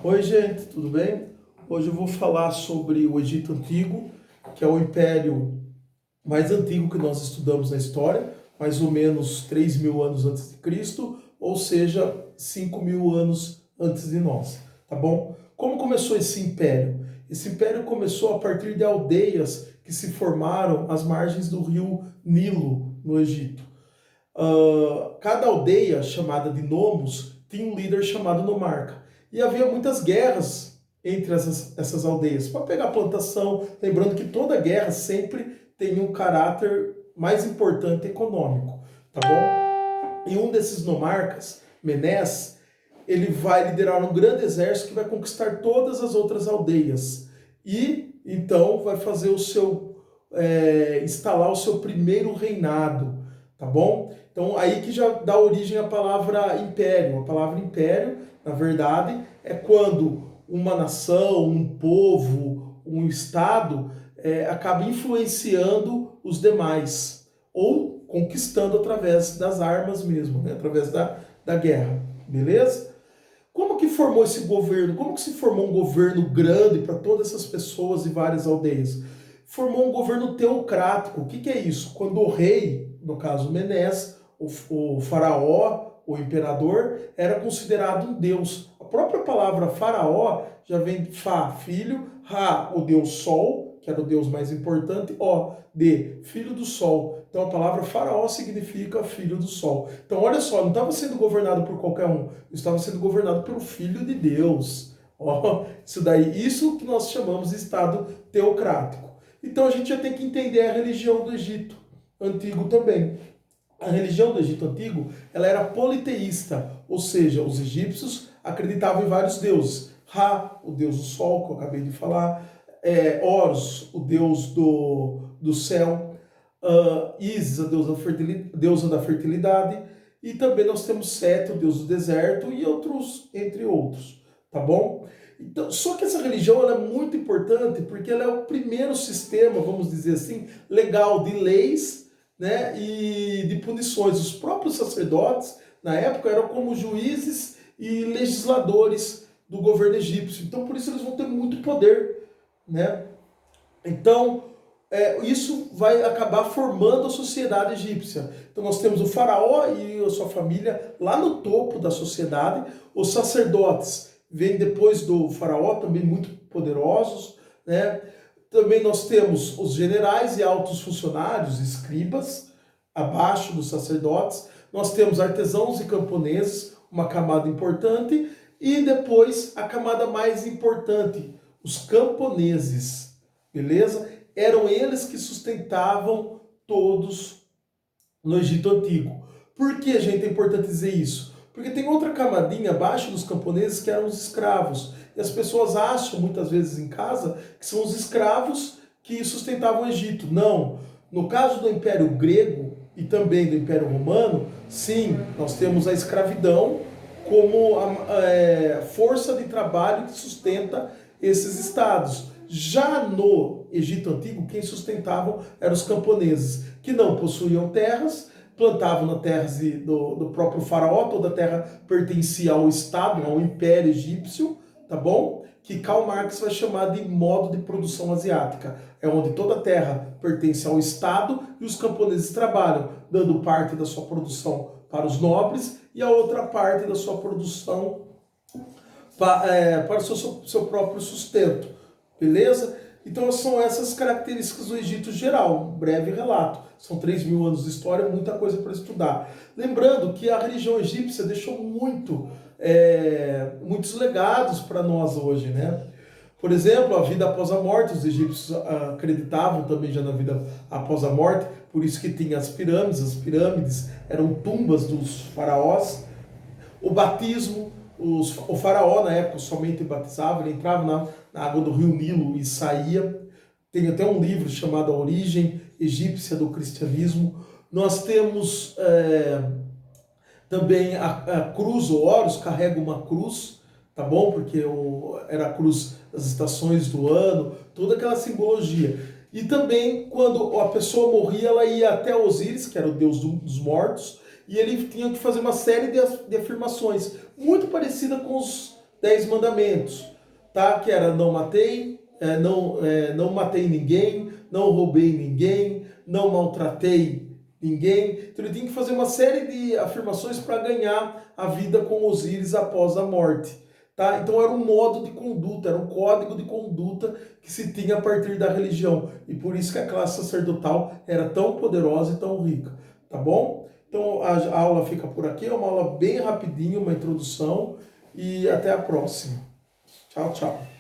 Oi, gente, tudo bem? Hoje eu vou falar sobre o Egito Antigo, que é o império mais antigo que nós estudamos na história, mais ou menos 3.000 anos antes de Cristo, ou seja, 5.000 anos antes de nós, tá bom? Como começou esse império? Esse império começou a partir de aldeias que se formaram às margens do rio Nilo, no Egito. Cada aldeia, chamada de nomos, tinha um líder chamado nomarca. E havia muitas guerras entre essas aldeias, para pegar plantação, lembrando que toda guerra sempre tem um caráter mais importante econômico, tá bom? E um desses nomarcas, Menés, ele vai liderar um grande exército que vai conquistar todas as outras aldeias. E então vai fazer instalar o seu primeiro reinado, tá bom? Então aí que já dá origem à palavra império. A palavra império, na verdade, é quando uma nação, um povo, um estado acaba influenciando os demais ou conquistando através das armas mesmo, né? Através da guerra, beleza? Como que formou esse governo? Como que se formou um governo grande para todas essas pessoas e várias aldeias? Formou um governo teocrático. O que que é isso? Quando o rei, no caso Menés, o faraó, o imperador, era considerado um deus. A própria palavra faraó já vem de Fá, filho, Ra, o deus sol, que era o deus mais importante, O, de filho do sol. Então a palavra faraó significa filho do sol. Então olha só, não estava sendo governado por qualquer um, estava sendo governado pelo filho de Deus. Ó, isso que nós chamamos de Estado teocrático. Então a gente já tem que entender a religião do Egito Antigo também. A religião do Egito Antigo, ela era politeísta, ou seja, os egípcios acreditavam em vários deuses. Ra, o deus do sol, que eu acabei de falar, Horus, o deus do céu, Ísis, a deusa da fertilidade, e também nós temos Sete, o deus do deserto, e outros, entre outros, tá bom? Então, só que essa religião ela é muito importante porque ela é o primeiro sistema, vamos dizer assim, legal de leis, né, e de punições. Os próprios sacerdotes, na época, eram como juízes e legisladores do governo egípcio. Então, por isso eles vão ter muito poder, né? Então, isso vai acabar formando a sociedade egípcia. Então, nós temos o faraó e a sua família lá no topo da sociedade. Os sacerdotes vêm depois do faraó, também muito poderosos, né? Também nós temos os generais e altos funcionários, escribas, abaixo dos sacerdotes. Nós temos artesãos e camponeses, uma camada importante. E depois a camada mais importante, os camponeses, beleza? Eram eles que sustentavam todos no Egito Antigo. Por que, gente, é importante dizer isso? Porque tem outra camadinha abaixo dos camponeses que eram os escravos. E as pessoas acham, muitas vezes em casa, que são os escravos que sustentavam o Egito. Não. No caso do Império Grego e também do Império Romano, sim, nós temos a escravidão como a força de trabalho que sustenta esses estados. Já no Egito Antigo, quem sustentavam eram os camponeses, que não possuíam terras, plantavam na terra do próprio faraó, toda a terra pertencia ao Estado, ao Império Egípcio, tá bom? Que Karl Marx vai chamar de modo de produção asiática. É onde toda a terra pertence ao Estado e os camponeses trabalham, dando parte da sua produção para os nobres e a outra parte da sua produção para o seu próprio sustento. Beleza? Então são essas características do Egito geral, um breve relato. São 3.000 anos de história, muita coisa para estudar. Lembrando que a religião egípcia deixou muitos legados para nós hoje, né? Por exemplo, a vida após a morte, os egípcios acreditavam também já na vida após a morte, por isso que tinha as pirâmides eram tumbas dos faraós. O batismo, o faraó na época somente batizava, ele entrava na água do rio Nilo e saía. Tem até um livro chamado A Origem Egípcia do Cristianismo. Nós temos também a cruz, o Horus carrega uma cruz, tá bom? Porque era a cruz das estações do ano, toda aquela simbologia. E também, quando a pessoa morria, ela ia até Osíris, que era o deus dos mortos, e ele tinha que fazer uma série de afirmações, muito parecida com os 10 mandamentos, tá? Que era não matei, não matei ninguém, não roubei ninguém, não maltratei ninguém. Então ele tinha que fazer uma série de afirmações para ganhar a vida com Osíris após a morte. Tá? Então era um modo de conduta, era um código de conduta que se tinha a partir da religião. E por isso que a classe sacerdotal era tão poderosa e tão rica. Tá bom? Então a aula fica por aqui, é uma aula bem rapidinha, uma introdução. E até a próxima. Tchau, tchau.